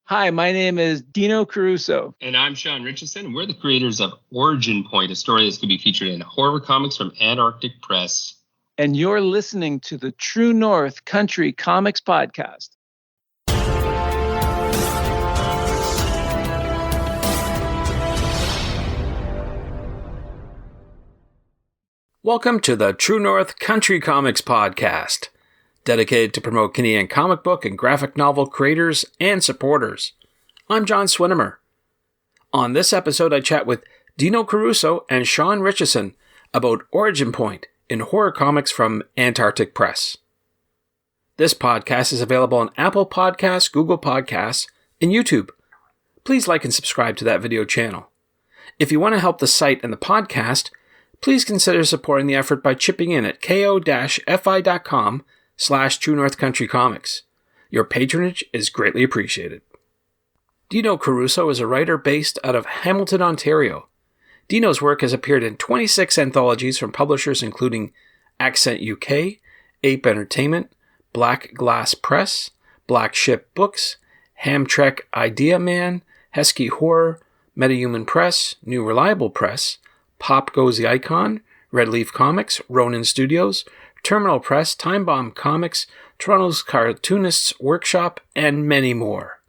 Hi, my name is Dino Caruso. And I'm Shawn Richison. We're the creators of Origin Point, a story that's going to be featured in horror comics from Antarctic Press. And you're listening to the True North Country Comics Podcast. Welcome to the True North Country Comics Podcast, dedicated to promote Canadian comic book and graphic novel creators and supporters. I'm John Swinimer. On this episode, I chat with Dino Caruso and Shawn Richison about Origin Point in horror comics from Antarctic Press. This podcast is available on Apple Podcasts, Google Podcasts, and YouTube. Please like and subscribe to that video channel. If you want to help the site and the podcast, please consider supporting the effort by chipping in at ko-fi.com/True North Country Comics. Your patronage is greatly appreciated. Dino Caruso is a writer based out of Hamilton, Ontario. Dino's work has appeared in 26 anthologies from publishers including Accent UK, Ape Entertainment, Black Glass Press, Black Ship Books, Hamtrek Idea Man, Hesky Horror, MetaHuman Press, New Reliable Press, Pop Goes the Icon, Red Leaf Comics, Ronin Studios, Terminal Press, Time Bomb Comics, Toronto's Cartoonists Workshop, and many more.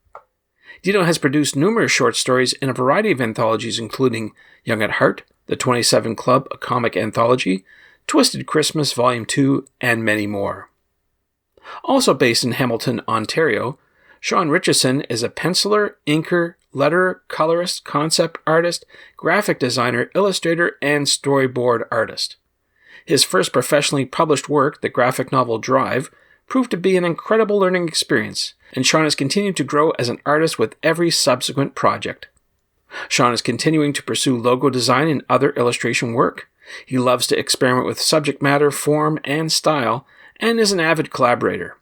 Dino has produced numerous short stories in a variety of anthologies including Young at Heart, The 27 Club, a comic anthology, Twisted Christmas Volume 2, and many more. Also based in Hamilton, Ontario, Shawn Richison is a penciler, inker, letterer, colorist, concept artist, graphic designer, illustrator, and storyboard artist. His first professionally published work, the graphic novel Drive, proved to be an incredible learning experience, and Shawn has continued to grow as an artist with every subsequent project. Shawn is continuing to pursue logo design and other illustration work. He loves to experiment with subject matter, form, and style, and is an avid collaborator.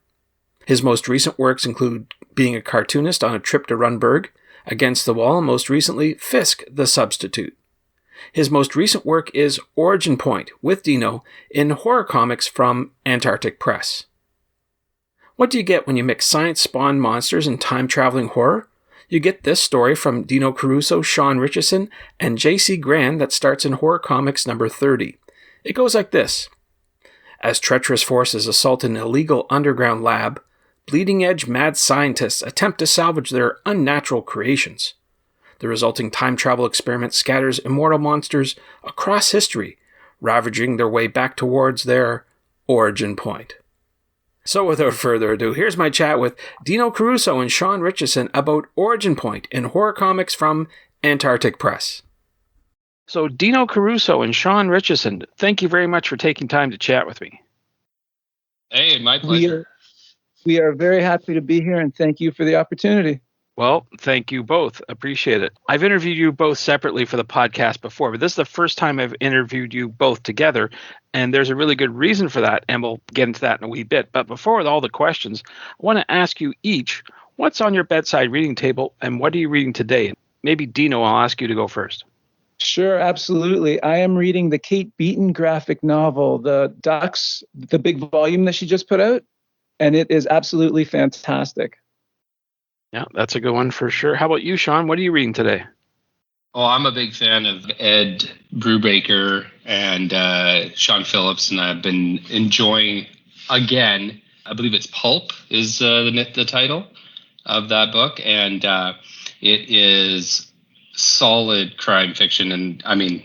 His most recent works include being a cartoonist on a trip to Runberg, Against the Wall, and most recently, Fisk, the Substitute. His most recent work is Origin Point with Dino in horror comics from Antarctic Press. What do you get when you mix science-spawned monsters and time-traveling horror? You get this story from Dino Caruso, Shawn Richison, and J.C. Grand that starts in horror comics number 30. It goes like this. As treacherous forces assault an illegal underground lab, bleeding-edge mad scientists attempt to salvage their unnatural creations. The resulting time travel experiment scatters immortal monsters across history, ravaging their way back towards their origin point. So without further ado, here's my chat with Dino Caruso and Shawn Richison about Origin Point in horror comics from Antarctic Press. So Dino Caruso and Shawn Richison, thank you very much for taking time to chat with me. Hey, my pleasure. We are very happy to be here, and thank you for the opportunity. Well, thank you both. Appreciate it. I've interviewed you both separately for the podcast before, but this is the first time I've interviewed you both together, and there's a really good reason for that, and we'll get into that in a wee bit. But before all the questions, I want to ask you each, what's on your bedside reading table, and what are you reading today? Maybe Dino, I'll ask you to go first. Sure, absolutely. I am reading the Kate Beaton graphic novel, The Ducks, the big volume that she just put out, and it is absolutely fantastic. Yeah, that's a good one for sure. How about you, Shawn? What are you reading today? Oh, I'm a big fan of Ed Brubaker and Sean Phillips, and I've been enjoying, again, I believe it's Pulp is the title of that book, and it is solid crime fiction, and I mean,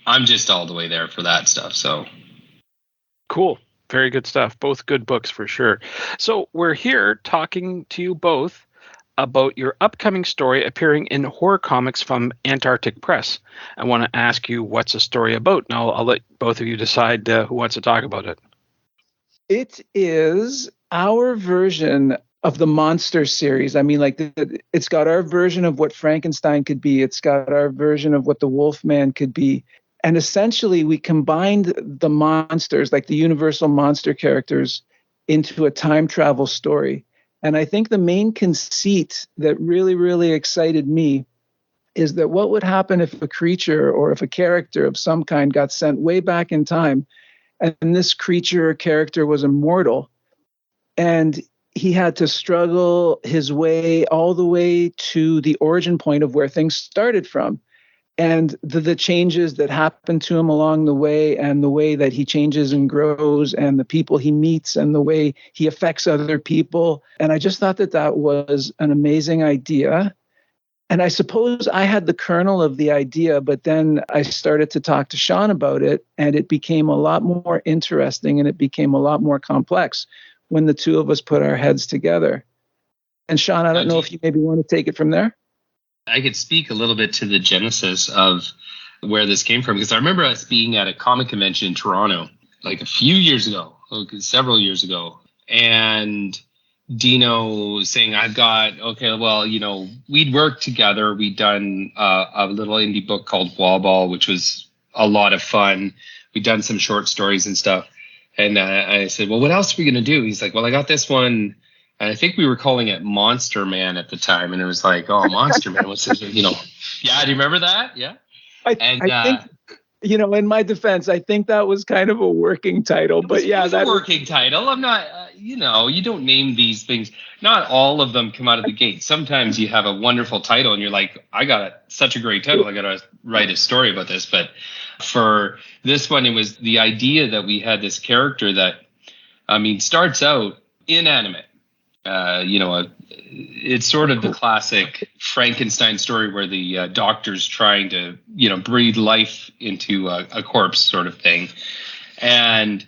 I'm just all the way there for that stuff, so. Cool. Very good stuff. Both good books for sure. So we're here talking to you both about your upcoming story appearing in horror comics from Antarctic Press. I want to ask you what's the story about, and I'll let both of you decide who wants to talk about it. It is our version of the monster series. I mean, like, it's got our version of what Frankenstein could be. It's got our version of what the Wolfman could be. And essentially, we combined the monsters, like the universal monster characters, into a time travel story. And I think the main conceit that really, really excited me is that what would happen if a creature or if a character of some kind got sent way back in time, and this creature or character was immortal, and he had to struggle his way all the way to the origin point of where things started from. And the changes that happen to him along the way, and the way that he changes and grows, and the people he meets, and the way he affects other people. And I just thought that that was an amazing idea. And I suppose I had the kernel of the idea, but then I started to talk to Shawn about it, and it became a lot more interesting, and it became a lot more complex when the two of us put our heads together. And Shawn, I don't know if you maybe want to take it from there. I could speak a little bit to the genesis of where this came from, because I remember us being at a comic convention in Toronto like a few years ago, several years ago, and Dino saying, I've got, okay, well, you know, we'd worked together. We'd done a little indie book called Wall Ball, which was a lot of fun. We'd done some short stories and stuff. And I said, well, what else are we going to do? He's like, well, I got this one. And I think we were calling it Monster Man at the time. And it was like, oh, Monster Man. What's this? You know, yeah. Do you remember that? Yeah. I think, you know, in my defense, I think that was kind of a working title. But yeah, that's a working title. I'm not, you know, you don't name these things. Not all of them come out of the gate. Sometimes you have a wonderful title and you're like, I got such a great title. I got to write a story about this. But for this one, it was the idea that we had this character that, I mean, starts out inanimate. You know, it's sort of the classic Frankenstein story where the doctor's trying to, you know, breathe life into a corpse sort of thing. And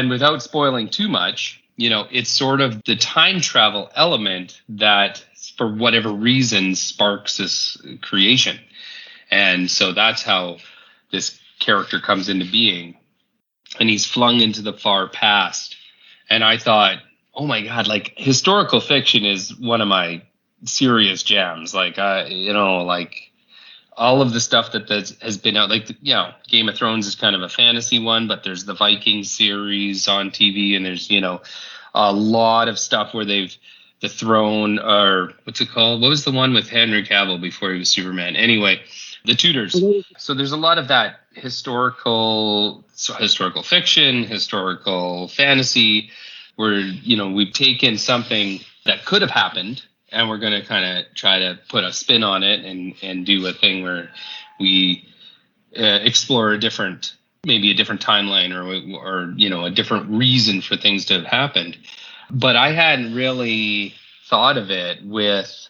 without spoiling too much, you know, it's sort of the time travel element that, for whatever reason, sparks this creation. And so that's how this character comes into being. And he's flung into the far past. And I thought, oh my God, like historical fiction is one of my serious jams. Like, you know, like all of the stuff that has been out, like, you know, Game of Thrones is kind of a fantasy one, but there's the Vikings series on TV, and there's, you know, a lot of stuff where the Throne, or what's it called? What was the one with Henry Cavill before he was Superman? Anyway, the Tudors. So there's a lot of that historical fiction, historical fantasy, where, you know, we've taken something that could have happened and we're going to kind of try to put a spin on it and do a thing where we explore maybe a different timeline or, you know, a different reason for things to have happened. But I hadn't really thought of it with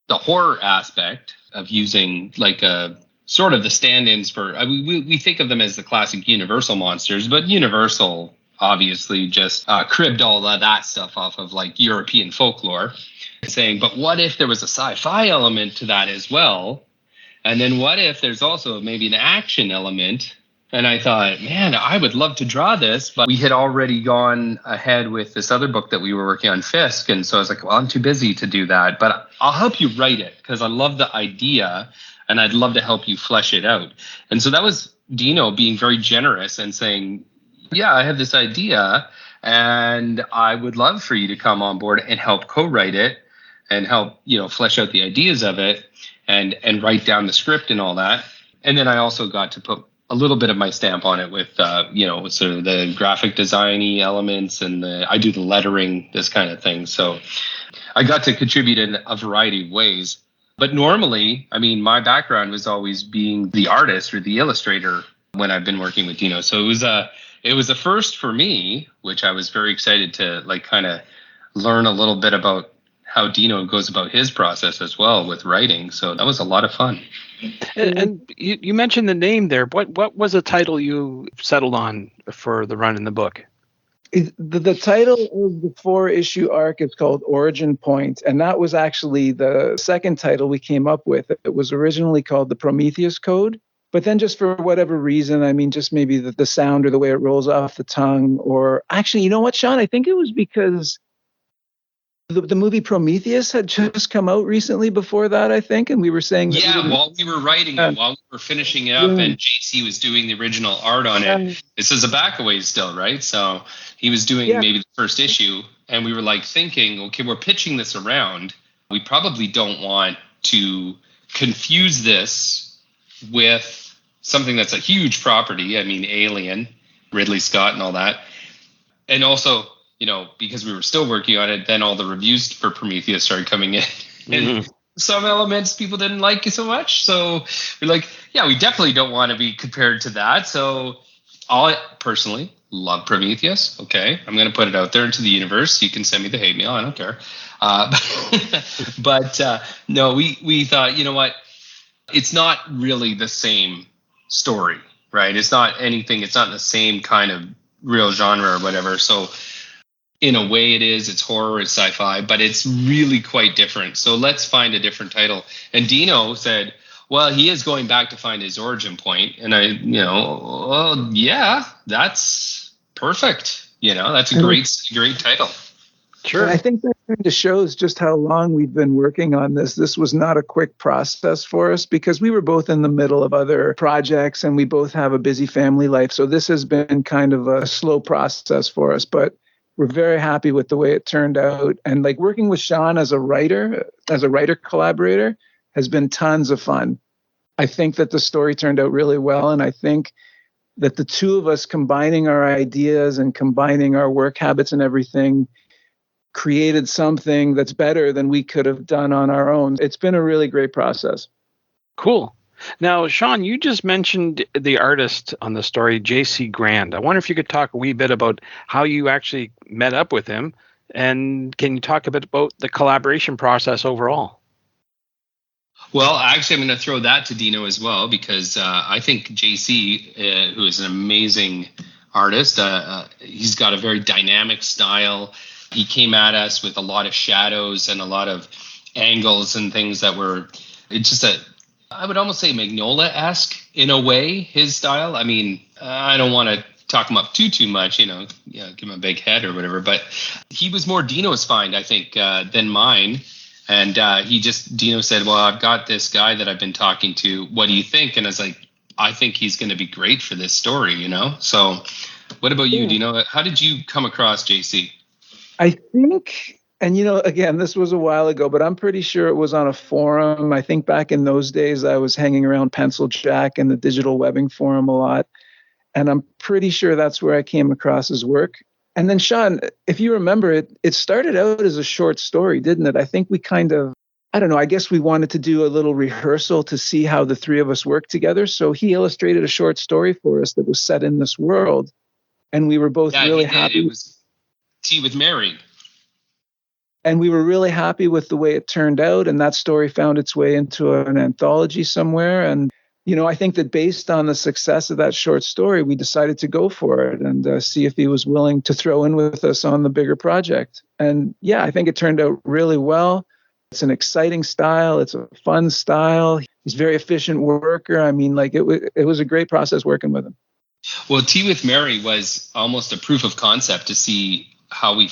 the horror aspect of using like a sort of the stand-ins for, we think of them as the classic Universal monsters, but Universal obviously just cribbed all of that stuff off of like European folklore, saying, but what if there was a sci-fi element to that as well? And then what if there's also maybe an action element? And I thought, man, I would love to draw this, but we had already gone ahead with this other book that we were working on, Fisk. And so I was like, well, I'm too busy to do that, but I'll help you write it because I love the idea and I'd love to help you flesh it out. And so that was Dino being very generous and saying, yeah, I have this idea and I would love for you to come on board and help co-write it and help, you know, flesh out the ideas of it and write down the script and all that. And then I also got to put a little bit of my stamp on it with, you know, sort of the graphic designy elements and I do the lettering, this kind of thing. So I got to contribute in a variety of ways. But normally, I mean, my background was always being the artist or the illustrator when I've been working with Dino. So it was a first for me, which I was very excited to like kind of learn a little bit about how Dino goes about his process as well with writing. So that was a lot of fun. And you mentioned the name there. What was the title you settled on for the run in the book? The title of the 4-issue arc is called Origin Point, and that was actually the second title we came up with. It was originally called the Prometheus Code. But then just for whatever reason, I mean, just maybe the sound or the way it rolls off the tongue, or actually, you know what, Shawn? I think it was because the movie Prometheus had just come out recently before that, I think. And we were saying that while we were writing it, while we were finishing it up and JC was doing the original art on it. This is a backaway still, right? So he was doing maybe the first issue. And we were like thinking, okay, we're pitching this around. We probably don't want to confuse this with something that's a huge property. I mean, Alien, Ridley Scott and all that. And also because we were still working on it, then all the reviews for Prometheus started coming in. And some elements people didn't like so much. So we're like, yeah, we definitely don't want to be compared to that. So I personally love Prometheus. Okay, I'm going to put it out there into the universe. You can send me the hate mail. I don't care. But no, we thought, you know what? It's not really the same story, right? It's not anything. It's not the same kind of real genre or whatever. So in a way it is, it's horror, it's sci-fi, but it's really quite different. So let's find a different title. And Dino said, well, he is going back to find his origin point. And I, well, yeah, that's perfect. That's a great title. Sure. And I think that kind of shows just how long we've been working on this. This was not a quick process for us because we were both in the middle of other projects and we both have a busy family life. So this has been kind of a slow process for us, but we're very happy with the way it turned out. And like working with Shawn as a writer collaborator has been tons of fun. I think that the story turned out really well. And I think that the two of us combining our ideas and combining our work habits and everything created something that's better than we could have done on our own. It's been a really great process. Cool. Now, Shawn, you just mentioned the artist on the story, J.C. Grand. I wonder if you could talk a wee bit about how you actually met up with him, and can you talk a bit about the collaboration process overall? Well, actually, I'm going to throw that to Dino as well, because I think JC, who is an amazing artist, he's got a very dynamic style. He came at us with a lot of shadows and a lot of angles and things that were, it's just I would almost say Magnolia-esque in a way, his style. I mean, I don't want to talk him up too much, give him a big head or whatever, but he was more Dino's find, I think, than mine. And Dino said, well, I've got this guy that I've been talking to. What do you think? And I was like, I think he's going to be great for this story, So what about you, Dino? How did you come across JC? I think, and again, this was a while ago, but I'm pretty sure it was on a forum. I think back in those days, I was hanging around Pencil Jack and the digital webbing forum a lot. And I'm pretty sure that's where I came across his work. And then, Shawn, if you remember, it started out as a short story, didn't it? I think we I guess we wanted to do a little rehearsal to see how the three of us worked together. So he illustrated a short story for us that was set in this world. And we were both really happy. It was Tea with Mary. And we were really happy with the way it turned out. And that story found its way into an anthology somewhere. And, I think that based on the success of that short story, we decided to go for it and see if he was willing to throw in with us on the bigger project. And yeah, I think it turned out really well. It's an exciting style. It's a fun style. He's a very efficient worker. I mean, it was a great process working with him. Well, Tea with Mary was almost a proof of concept to see how we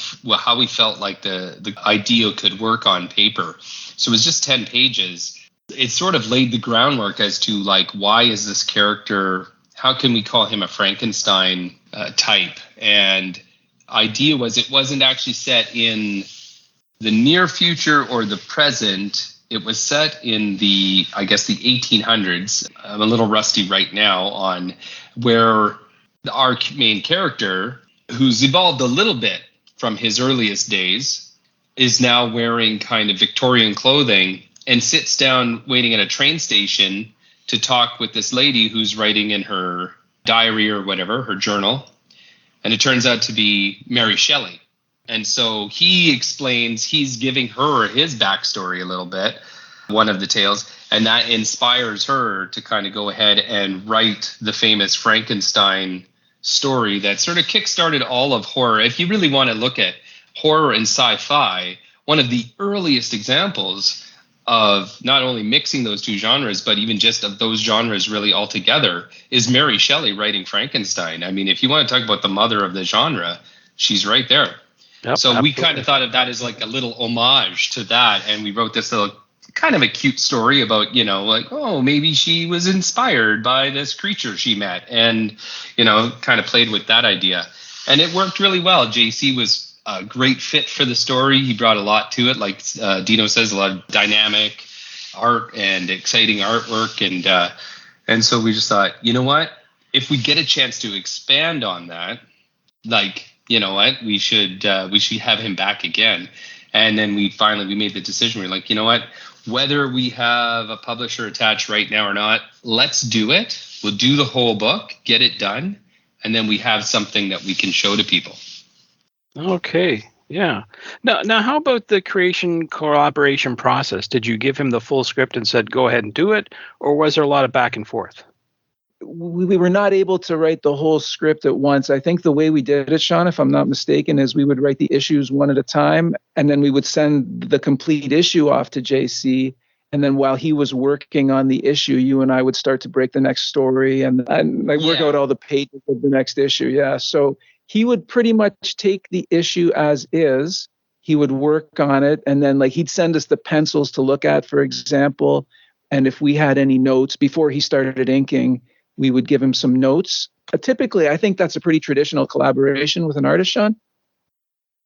felt like the idea could work on paper. So it was just 10 pages. It sort of laid the groundwork as to why is this character, how can we call him a Frankenstein type? And idea was it wasn't actually set in the near future or the present. It was set in the 1800s. I'm a little rusty right now on where our main character, who's evolved a little bit from his earliest days, is now wearing kind of Victorian clothing and sits down waiting at a train station to talk with this lady who's writing in her diary or whatever, her journal. And it turns out to be Mary Shelley. And so he explains, he's giving her his backstory a little bit, one of the tales, and that inspires her to kind of go ahead and write the famous Frankenstein story that sort of kickstarted all of horror. If you really want to look at horror and sci-fi, one of the earliest examples of not only mixing those two genres, but even just of those genres really all together is Mary Shelley writing Frankenstein. I mean, if you want to talk about the mother of the genre, she's right there. Yep, so absolutely. We kind of thought of that as a little homage to that. And we wrote this little kind of a cute story about, maybe she was inspired by this creature she met and, kind of played with that idea. And it worked really well. JC was a great fit for the story. He brought a lot to it. Like Dino says, a lot of dynamic art and exciting artwork. And so we just thought, you know what? If we get a chance to expand on that, you know what, we should have him back again. And then we made the decision. We're like, you know what, whether we have a publisher attached right now or not, let's do it. We'll do the whole book, get it done, and then we have something that we can show to people. Okay. Yeah. Now, how about the creation collaboration process? Did you give him the full script and said, go ahead and do it? Or was there a lot of back and forth? We were not able to write the whole script at once. I think the way we did it, Shawn, if I'm not mistaken, is we would write the issues one at a time, and then we would send the complete issue off to JC. And then while he was working on the issue, you and I would start to break the next story and like work out all the pages of the next issue. Yeah. So he would pretty much take the issue as is. He would work on it, and then like he'd send us the pencils to look at, for example. And if we had any notes before he started inking, we would give him some notes. Typically, I think that's a pretty traditional collaboration with an artist, Shawn.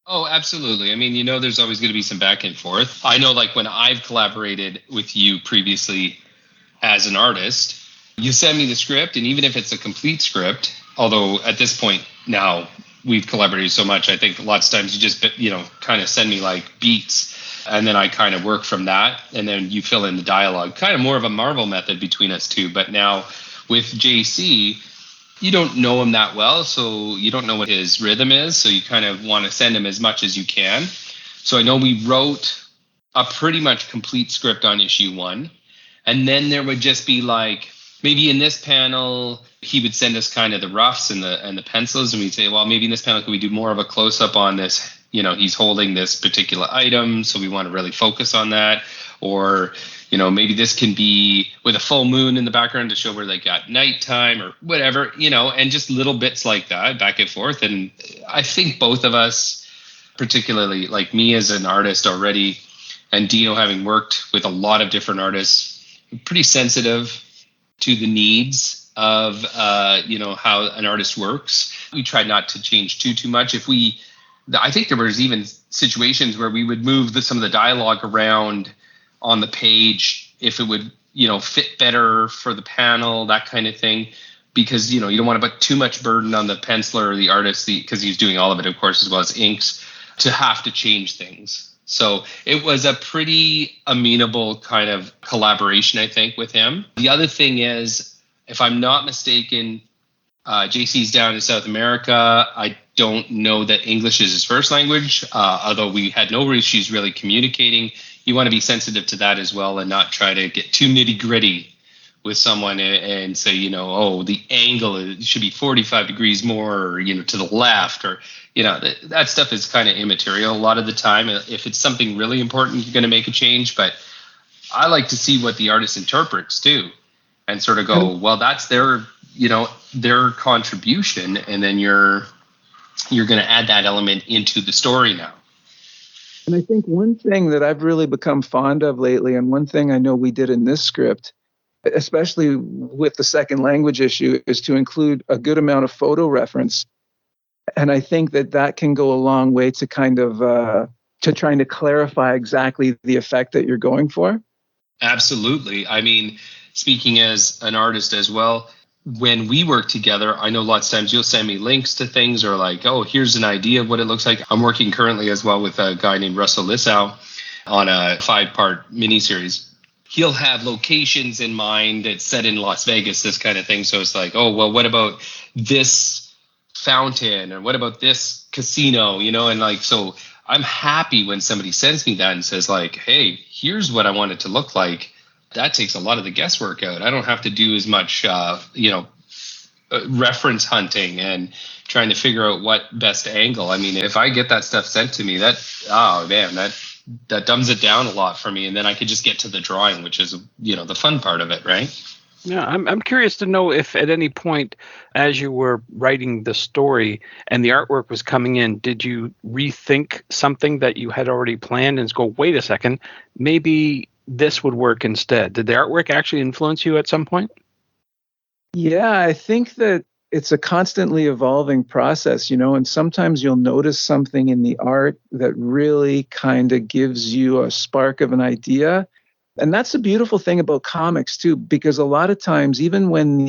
Oh, absolutely. I mean, you know, there's always going to be some back and forth. I know, like when I've collaborated with you previously as an artist, you send me the script, and even if it's a complete script, although at this point now we've collaborated so much, I think lots of times you just, you know, kind of send me like beats, and then I kind of work from that, and then you fill in the dialogue. Kind of more of a Marvel method between us two. But now with JC, you don't know him that well, so you don't know what his rhythm is, so you kind of want to send him as much as you can. So I know we wrote a pretty much complete script on issue 1, and then there would just be like, maybe in this panel, he would send us kind of the roughs and the pencils, and we'd say, well, maybe in this panel, could we do more of a close-up on this? You know, he's holding this particular item, so we want to really focus on that. Or, you know, maybe this can be with a full moon in the background to show where they got nighttime or whatever, you know, and just little bits like that back and forth. And I think both of us, particularly like me as an artist already, and Dino having worked with a lot of different artists, pretty sensitive to the needs of, you know, how an artist works. We tried not to change too much. I think there was even situations where we would move some of the dialogue around on the page if it would, you know, fit better for the panel, that kind of thing, because, you know, you don't want to put too much burden on the penciler or the artist, because he's doing all of it, of course, as well as inks, to have to change things. So it was a pretty amenable kind of collaboration, I think, with him. The other thing is, if I'm not mistaken, JC's down in South America. I don't know that English is his first language, although we had no issues really communicating. You want to be sensitive to that as well, and not try to get too nitty gritty with someone and say, you know, oh, the angle should be 45 degrees more, or, you know, to the left, or, you know, that stuff is kind of immaterial a lot of the time. If it's something really important, you're going to make a change. But I like to see what the artist interprets too, and sort of go, well, that's their, you know, their contribution, and then you're going to add that element into the story now. And I think one thing that I've really become fond of lately, and one thing I know we did in this script, especially with the second language issue, is to include a good amount of photo reference. And I think that can go a long way to kind of to trying to clarify exactly the effect that you're going for. Absolutely. I mean, speaking as an artist as well, when we work together, I know lots of times you'll send me links to things, or like, oh, here's an idea of what it looks like. I'm working currently as well with a guy named Russell Lissau on a 5-part miniseries. He'll have locations in mind that's set in Las Vegas, this kind of thing. So it's like, oh, well, what about this fountain, or what about this casino, you know? And like, so I'm happy when somebody sends me that and says like, hey, here's what I want it to look like. That takes a lot of the guesswork out. I don't have to do as much, you know, reference hunting and trying to figure out what best angle. I mean, if I get that stuff sent to me, that, oh man, that dumbs it down a lot for me. And then I could just get to the drawing, which is, you know, the fun part of it, right? Yeah, I'm curious to know if at any point, as you were writing the story and the artwork was coming in, did you rethink something that you had already planned and go, wait a second, maybe this would work instead? Did the artwork actually influence you at some point? Yeah, I think that it's a constantly evolving process, you know, and sometimes you'll notice something in the art that really kind of gives you a spark of an idea. And that's the beautiful thing about comics too, because a lot of times, even when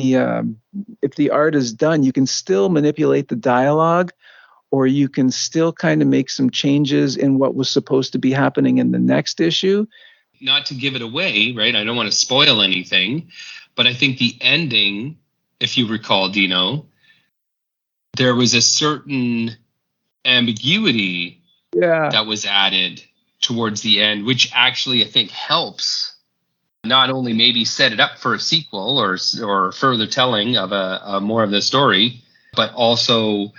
if the art is done, you can still manipulate the dialogue, or you can still kind of make some changes in what was supposed to be happening in the next issue. Not to give it away, right? I don't want to spoil anything, but I think the ending, if you recall, Dino, there was a certain ambiguity that was added towards the end, which actually I think helps not only maybe set it up for a sequel or further telling of a more of the story, but also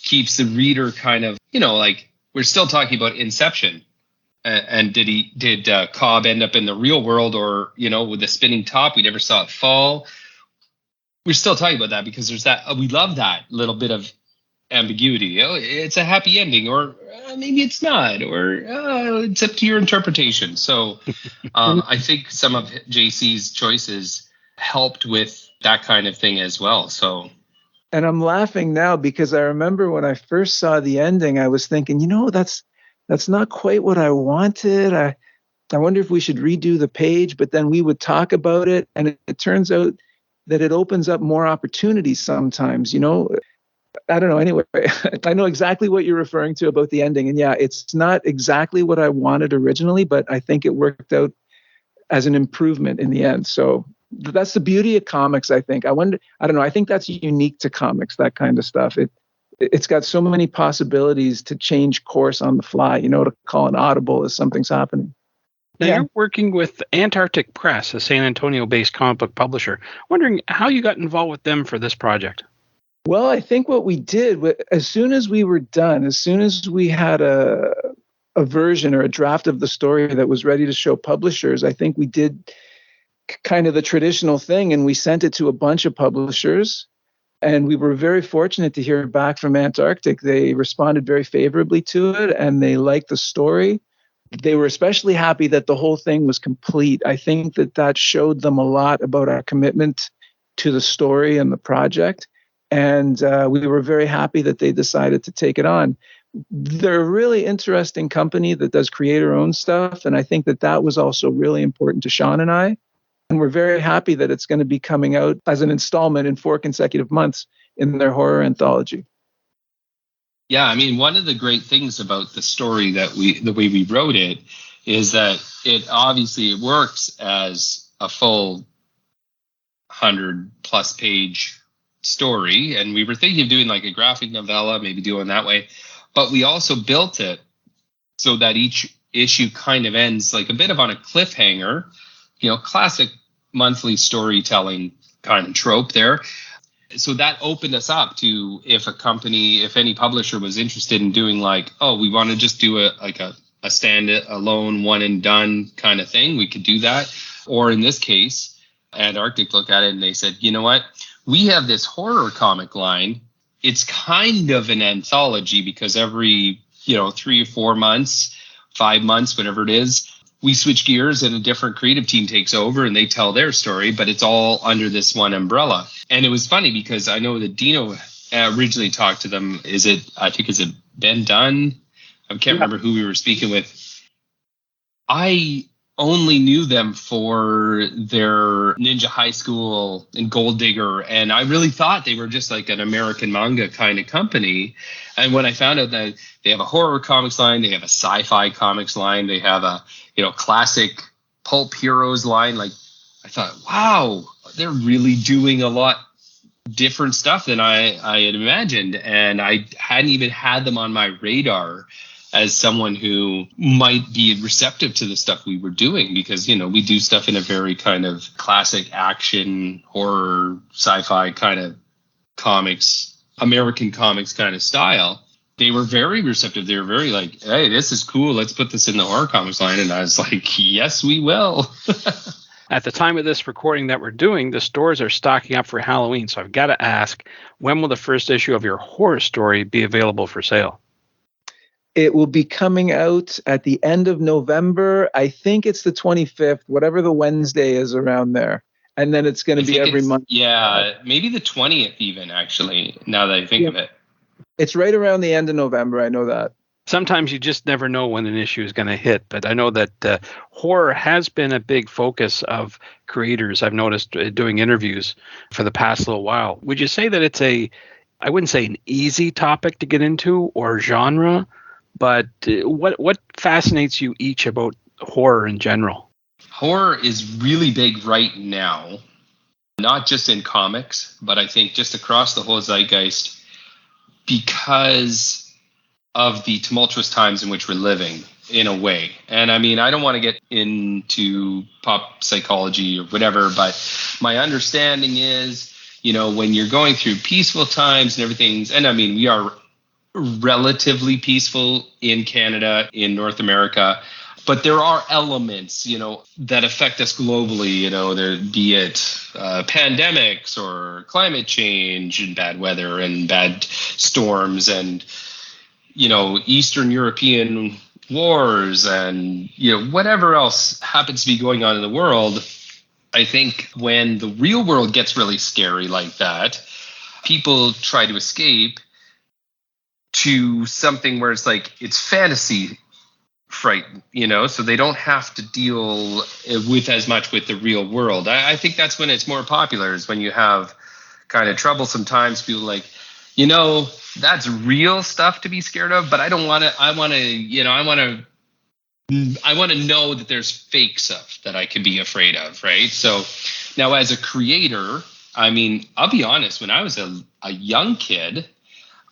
keeps the reader kind of, like we're still talking about Inception. And did Cobb end up in the real world, or, with the spinning top, we never saw it fall? We're still talking about that because there's that, we love that little bit of ambiguity. It's a happy ending, or maybe it's not, or it's up to your interpretation. So I think some of JC's choices helped with that kind of thing as well. So. And I'm laughing now because I remember when I first saw the ending, I was thinking, that's not quite what I wanted. I wonder if we should redo the page, but then we would talk about it. And it turns out that it opens up more opportunities sometimes, I don't know. Anyway, I know exactly what you're referring to about the ending. And yeah, it's not exactly what I wanted originally, but I think it worked out as an improvement in the end. So that's the beauty of comics, I think. I don't know. I think that's unique to comics, that kind of stuff. It's got so many possibilities to change course on the fly, to call an audible as something's happening. Now, you're working with Antarctic Press, a San Antonio-based comic book publisher. Wondering how you got involved with them for this project. Well, I think what we did, as soon as we were done, as soon as we had a version or a draft of the story that was ready to show publishers, I think we did kind of the traditional thing, and we sent it to a bunch of publishers. And we were very fortunate to hear back from Antarctic. They responded very favorably to it, and they liked the story. They were especially happy that the whole thing was complete. I think that showed them a lot about our commitment to the story and the project. And we were very happy that they decided to take it on. They're a really interesting company that does creator-owned stuff, and I think that was also really important to Shawn and I. And we're very happy that it's going to be coming out as an installment in 4 consecutive months in their horror anthology. Yeah, I mean, one of the great things about the story the way we wrote it, is that it works as a full 100+ page story. And we were thinking of doing like a graphic novella, maybe doing that way. But we also built it so that each issue kind of ends like a bit of on a cliffhanger. Classic monthly storytelling kind of trope there. So that opened us up to if any publisher was interested in doing like, we want to just do a stand-alone, one and done kind of thing, we could do that. Or in this case, Antarctic looked at it and they said, you know what? We have this horror comic line. It's kind of an anthology because every, 3 or 4 months, 5 months, whatever it is, we switch gears and a different creative team takes over and they tell their story, but it's all under this one umbrella. And it was funny because I know that Dino originally talked to them. Is it Ben Dunn? I can't remember who we were speaking with. I only knew them for their Ninja High School and Gold Digger, and I really thought they were just like an American manga kind of company. And when I found out that they have a horror comics line, they have a sci-fi comics line, they have a classic pulp heroes line, like I thought, wow, they're really doing a lot different stuff than I had imagined, and I hadn't even had them on my radar as someone who might be receptive to the stuff we were doing, because, we do stuff in a very kind of classic action, horror, sci-fi kind of comics, American comics kind of style. They were very receptive. They were very like, hey, this is cool. Let's put this in the horror comics line. And I was like, yes, we will. At the time of this recording that we're doing, the stores are stocking up for Halloween. So I've got to ask, when will the first issue of your horror story be available for sale? It will be coming out at the end of November. I think it's the 25th, whatever the Wednesday is around there. And then it's going to be every month. Yeah, maybe the 20th even, actually, now that I think of it. It's right around the end of November. I know that. Sometimes you just never know when an issue is going to hit. But I know that horror has been a big focus of creators. I've noticed doing interviews for the past little while. Would you say that it's a I wouldn't say an easy topic to get into or genre, but what fascinates you each about horror in general? Horror is really big right now, not just in comics, but I think just across the whole zeitgeist because of the tumultuous times in which we're living, in a way. And I mean, I don't want to get into pop psychology or whatever, but my understanding is, when you're going through peaceful times and everything's, and I mean, we are relatively peaceful in Canada, in North America, but there are elements, that affect us globally, there be it pandemics or climate change and bad weather and bad storms and, Eastern European wars and, whatever else happens to be going on in the world. I think when the real world gets really scary like that, people try to escape to something where it's like it's fantasy frightened, so they don't have to deal with as much with the real world. I think that's when it's more popular, is when you have kind of troublesome times, people like, that's real stuff to be scared of, but I don't want to, I want to know that there's fake stuff that I can be afraid of, right? So now as a creator, I mean, I'll be honest, when I was a young kid,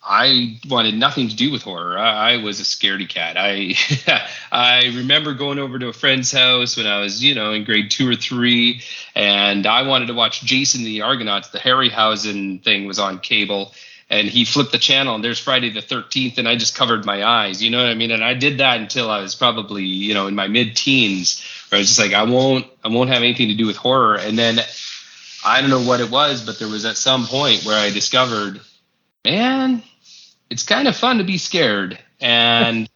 I wanted nothing to do with horror. I was a scaredy cat. I remember going over to a friend's house when I was, in grade 2 or 3, and I wanted to watch Jason and the Argonauts. The Harryhausen thing was on cable, and he flipped the channel, and there's Friday the 13th, and I just covered my eyes. You know what I mean? And I did that until I was probably, in my mid-teens, where I was just like, I won't have anything to do with horror. And then I don't know what it was, but there was at some point where I discovered, man, it's kind of fun to be scared. And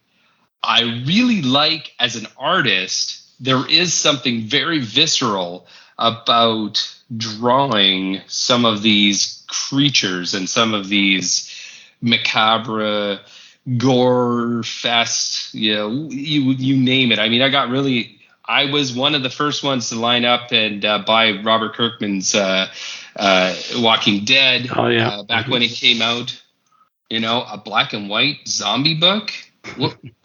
I really like, as an artist, there is something very visceral about drawing some of these creatures and some of these macabre gore fest, you name it. I mean, I was one of the first ones to line up and buy Robert Kirkman's Walking Dead back when it came out. A black and white zombie book.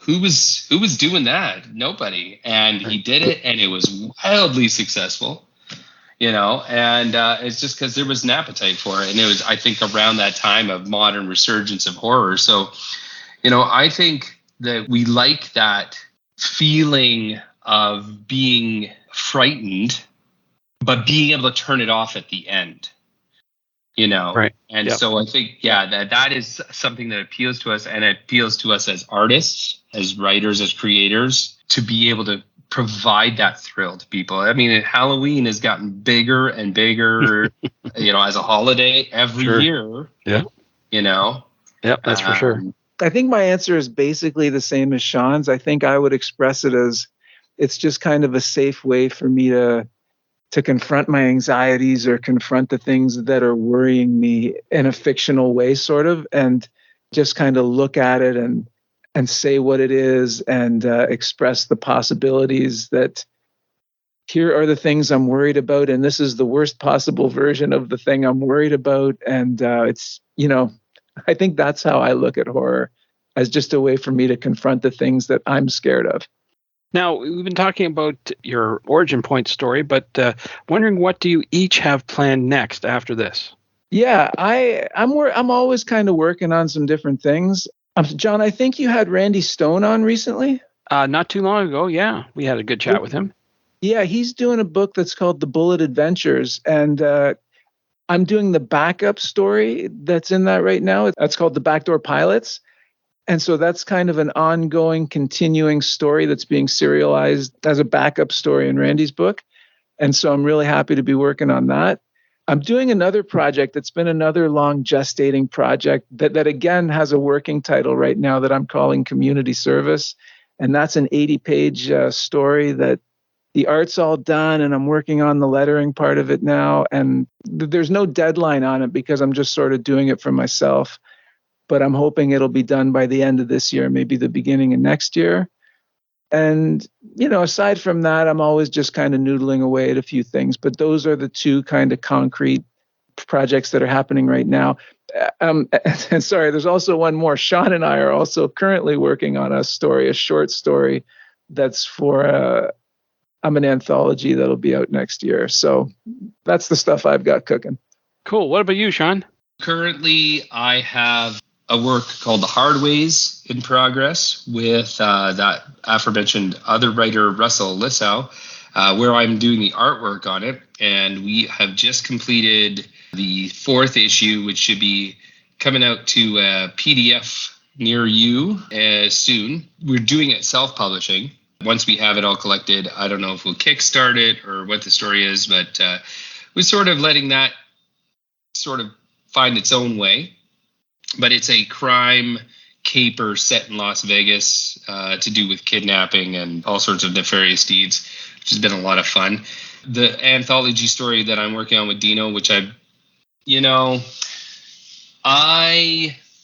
Who was doing that? Nobody. And he did it, and it was wildly successful. And it's just because there was an appetite for it, and it was, I think, around that time of modern resurgence of horror. So, I think that we like that feeling of being frightened, but being able to turn it off at the end. Right. And so I think, that is something that appeals to us, and it appeals to us as artists, as writers, as creators, to be able to provide that thrill to people. I mean, Halloween has gotten bigger and bigger, as a holiday every year. Yeah. Yeah, that's for sure. I think my answer is basically the same as Sean's. I think I would express it as it's just kind of a safe way for me to confront my anxieties or confront the things that are worrying me in a fictional way, sort of, and just kind of look at it and say what it is and express the possibilities that here are the things I'm worried about, and this is the worst possible version of the thing I'm worried about. And it's, I think that's how I look at horror, as just a way for me to confront the things that I'm scared of. Now, we've been talking about your origin point story, but wondering, what do you each have planned next after this? Yeah, I'm always kind of working on some different things. John, I think you had Randy Stone on recently. Not too long ago, yeah. We had a good chat with him. Yeah, he's doing a book that's called The Bullet Adventures, and I'm doing the backup story that's in that right now. That's called The Backdoor Pilots. And so that's kind of an ongoing, continuing story that's being serialized as a backup story in Randy's book. And so I'm really happy to be working on that. I'm doing another project that's been another long gestating project that again has a working title right now that I'm calling Community Service. And that's an 80-page story that the art's all done, and I'm working on the lettering part of it now. And there's no deadline on it because I'm just sort of doing it for myself. But I'm hoping it'll be done by the end of this year, maybe the beginning of next year. And, aside from that, I'm always just kind of noodling away at a few things. But those are the two kind of concrete projects that are happening right now. And sorry, there's also one more. Shawn and I are also currently working on a short story that's for an anthology that'll be out next year. So that's the stuff I've got cooking. Cool. What about you, Shawn? Currently, I have a work called The Hard Ways in progress with that aforementioned other writer, Russell Lissau, where I'm doing the artwork on it. And we have just completed the 4th issue, which should be coming out to a PDF near you soon. We're doing it self-publishing. Once we have it all collected, I don't know if we'll kickstart it or what the story is, but we're sort of letting that sort of find its own way. But it's a crime caper set in Las Vegas to do with kidnapping and all sorts of nefarious deeds, which has been a lot of fun. The anthology story that I'm working on with Dino, which I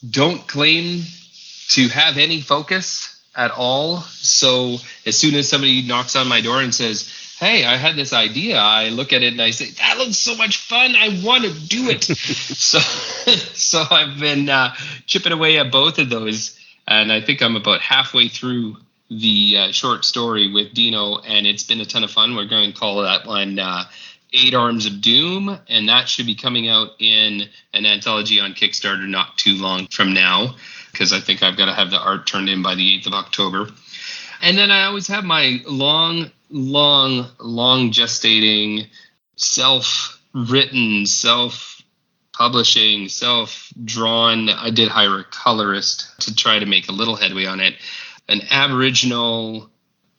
don't claim to have any focus at all. So as soon as somebody knocks on my door and says, hey, I had this idea, I look at it and I say, that looks so much fun, I want to do it. so I've been chipping away at both of those, and I think I'm about halfway through the short story with Dino, and it's been a ton of fun. We're going to call that one 8 Arms of Doom, and that should be coming out in an anthology on Kickstarter not too long from now, because I think I've got to have the art turned in by the 8th of October. And then I always have my long gestating, self-written, self-publishing, self-drawn. I did hire a colorist to try to make a little headway on it. An Aboriginal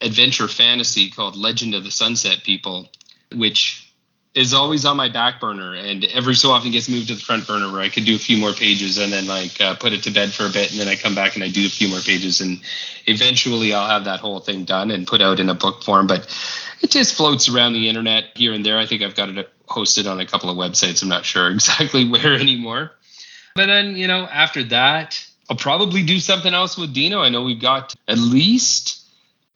adventure fantasy called Legend of the Sunset People, which is always on my back burner and every so often gets moved to the front burner where I could do a few more pages and then put it to bed for a bit, and then I come back and I do a few more pages, and eventually I'll have that whole thing done and put out in a book form. But it just floats around the internet here and there. I think I've got it hosted on a couple of websites. I'm not sure exactly where anymore. But then, after that, I'll probably do something else with Dino. I know we've got at least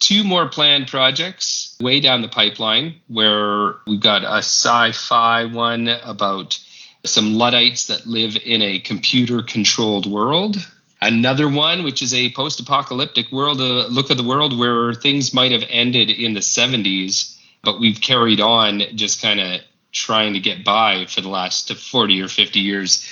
2 more planned projects way down the pipeline, where we've got a sci-fi one about some Luddites that live in a computer-controlled world. Another one, which is a post-apocalyptic world, a look at the world where things might have ended in the 70s, but we've carried on just kind of trying to get by for the last 40 or 50 years.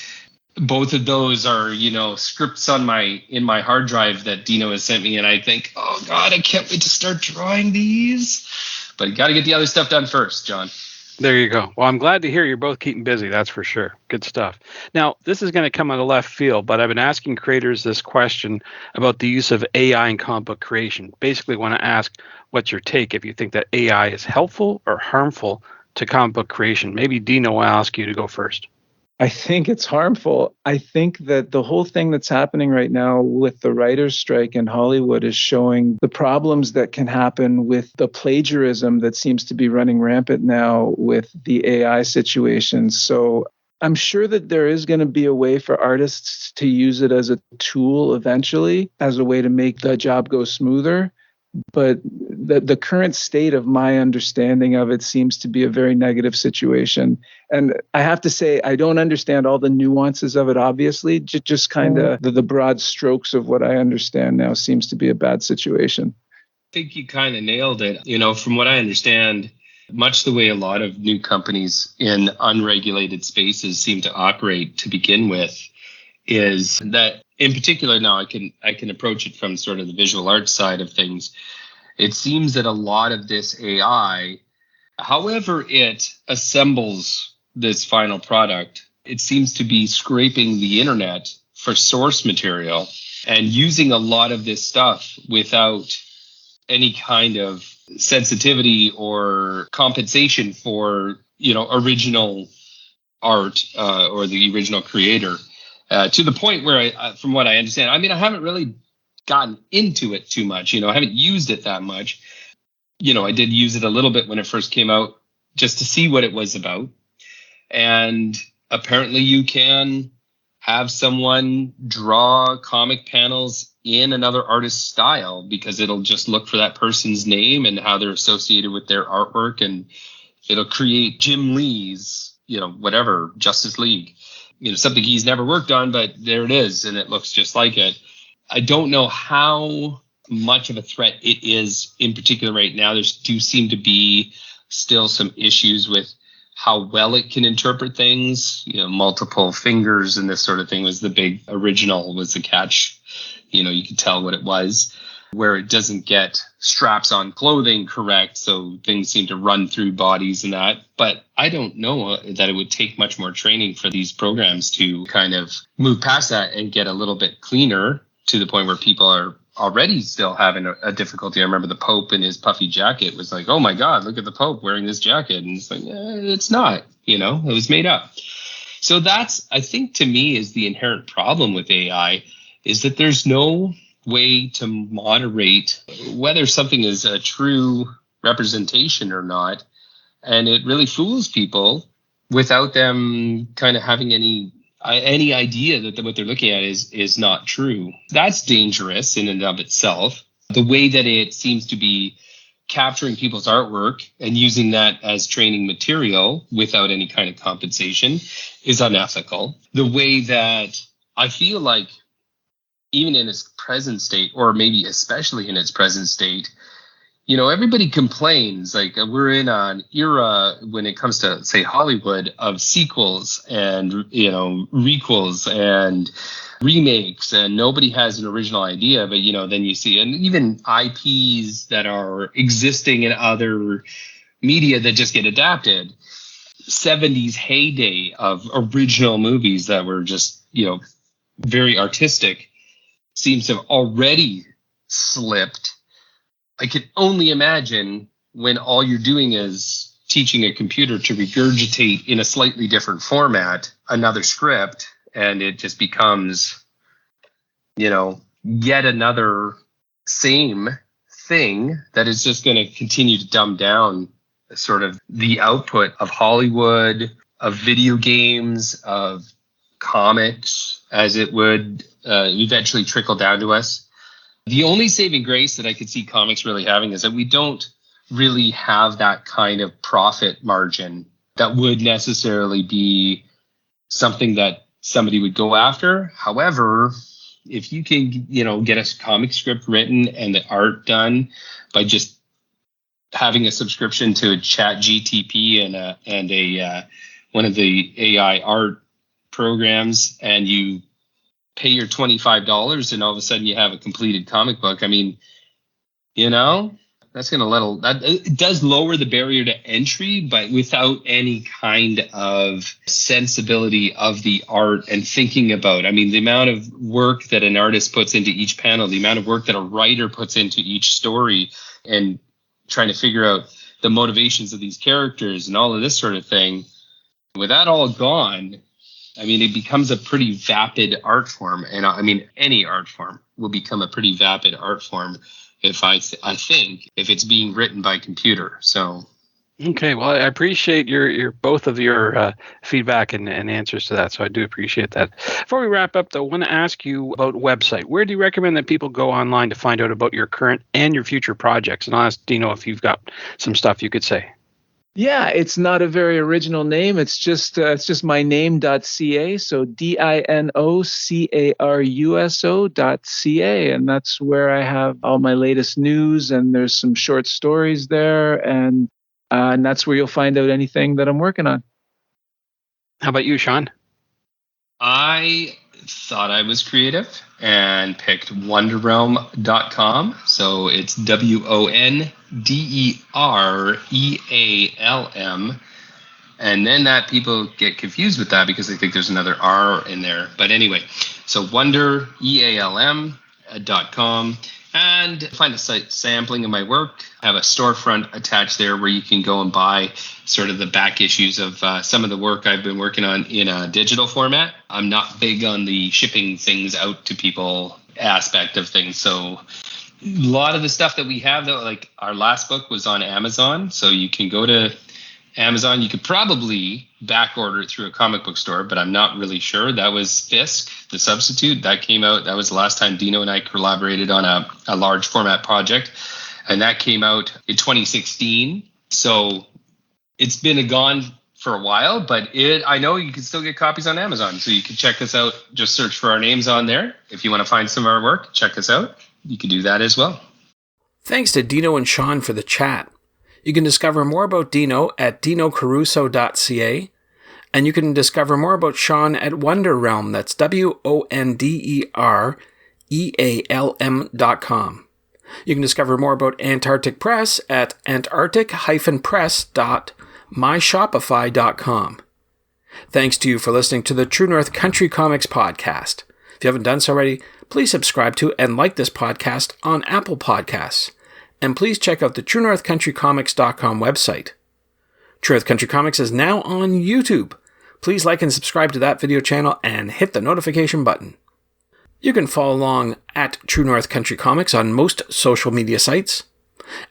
Both of those are, scripts in my hard drive that Dino has sent me, and I think, oh God, I can't wait to start drawing these. But you got to get the other stuff done first, John. There you go. Well, I'm glad to hear you're both keeping busy. That's for sure. Good stuff. Now, this is going to come out of left field, but I've been asking creators this question about the use of AI in comic book creation. Basically, want to ask, what's your take if you think that AI is helpful or harmful to comic book creation? Maybe Dino will ask you to go first. I think it's harmful. I think that the whole thing that's happening right now with the writer's strike in Hollywood is showing the problems that can happen with the plagiarism that seems to be running rampant now with the AI situation. So I'm sure that there is going to be a way for artists to use it as a tool eventually, as a way to make the job go smoother. But the current state of my understanding of it seems to be a very negative situation. And I have to say, I don't understand all the nuances of it, obviously. Just kind of the broad strokes of what I understand now seems to be a bad situation. I think you kind of nailed it. From what I understand, much the way a lot of new companies in unregulated spaces seem to operate to begin with is that, in particular, now I can approach it from sort of the visual arts side of things. It seems that a lot of this AI, however it assembles this final product, it seems to be scraping the internet for source material and using a lot of this stuff without any kind of sensitivity or compensation for, original art or the original creator. To the point where, from what I understand, I haven't really gotten into it too much. I haven't used it that much. I did use it a little bit when it first came out just to see what it was about. And apparently you can have someone draw comic panels in another artist's style because it'll just look for that person's name and how they're associated with their artwork. And it'll create Jim Lee's whatever, Justice League, something he's never worked on, but there it is, and it looks just like it. I don't know how much of a threat it is in particular right now. There do seem to be still some issues with how well it can interpret things. Multiple fingers and this sort of thing was the big original, was the catch. You could tell what it was, where it doesn't get straps on clothing correct. So things seem to run through bodies and that. But I don't know that it would take much more training for these programs to kind of move past that and get a little bit cleaner to the point where people are already still having a difficulty. I remember the Pope in his puffy jacket was like, oh my God, look at the Pope wearing this jacket. And it's like, it's not, it was made up. So that's, I think, to me, is the inherent problem with AI, is that there's no way to moderate whether something is a true representation or not. And it really fools people without them kind of having any idea that what they're looking at is not true. That's dangerous in and of itself. The way that it seems to be capturing people's artwork and using that as training material without any kind of compensation is unethical. The way that I feel like, even in its present state, or maybe especially in its present state, everybody complains, like we're in an era when it comes to, say, Hollywood, of sequels and, requels and remakes, and nobody has an original idea. But, then you see, and even IPs that are existing in other media that just get adapted. 70s heyday of original movies that were just, very artistic seems to have already slipped. I can only imagine when all you're doing is teaching a computer to regurgitate in a slightly different format another script, and it just becomes, yet another same thing that is just going to continue to dumb down sort of the output of Hollywood, of video games, of comics, as it would eventually trickle down to us. The only saving grace that I could see comics really having is that we don't really have that kind of profit margin that would necessarily be something that somebody would go after. However, if you can, get a comic script written and the art done by just having a subscription to a Chat GTP and a one of the AI art programs, and you pay your $25 and all of a sudden you have a completed comic book. I mean, that's going to it does lower the barrier to entry, but without any kind of sensibility of the art and thinking about, the amount of work that an artist puts into each panel, the amount of work that a writer puts into each story, and trying to figure out the motivations of these characters and all of this sort of thing. With that all gone, it becomes a pretty vapid art form. And any art form will become a pretty vapid art form if I think if it's being written by computer. So. Okay, well, I appreciate your both of your feedback and answers to that. So I do appreciate that. Before we wrap up, though, I want to ask you about website. Where do you recommend that people go online to find out about your current and your future projects? And I'll ask Dino if you've got some stuff you could say. Yeah, it's not a very original name. It's just my name.ca. So DinoCaruso.ca. And that's where I have all my latest news, and there's some short stories there. And that's where you'll find out anything that I'm working on. How about you, Shawn? I thought I was creative and picked wonderrealm.com. So it's WONDEREALM. And then that people get confused with that because they think there's another R in there. But anyway, so wonderealm.com. And find a site sampling of my work. I have a storefront attached there where you can go and buy sort of the back issues of some of the work I've been working on in a digital format. I'm not big on the shipping things out to people aspect of things. So a lot of the stuff that we have, though, like our last book was on Amazon. So you can go to Amazon. You could probably back order it through a comic book store, but I'm not really sure. That was Fisk, The Substitute. That came out. That was the last time Dino and I collaborated on a large format project. And that came out in 2016. So it's been gone for a while, but I know you can still get copies on Amazon. So you can check us out. Just search for our names on there. If you want to find some of our work, check us out. You can do that as well. Thanks to Dino and Shawn for the chat. You can discover more about Dino at DinoCaruso.ca, and you can discover more about Shawn at Wonder Realm. That's WonderEalm.com. You can discover more about Antarctic Press at antarctic-press.myshopify.com. Thanks to you for listening to the True North Country Comics podcast. If you haven't done so already, please subscribe to and like this podcast on Apple Podcasts. And please check out the TrueNorthCountryComics.com website. True North Country Comics is now on YouTube. Please like and subscribe to that video channel and hit the notification button. You can follow along at True North Country Comics on most social media sites.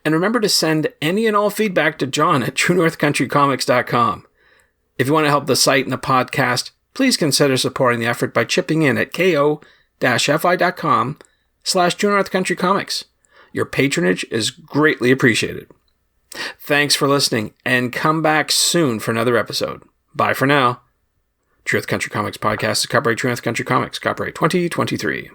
And remember to send any and all feedback to John at TrueNorthCountryComics.com. If you want to help the site and the podcast, please consider supporting the effort by chipping in at ko-fi.com/True North Country Comics. Your patronage is greatly appreciated. Thanks for listening, and come back soon for another episode. Bye for now. True North Country Comics Podcast is copyright True North Country Comics, copyright 2023.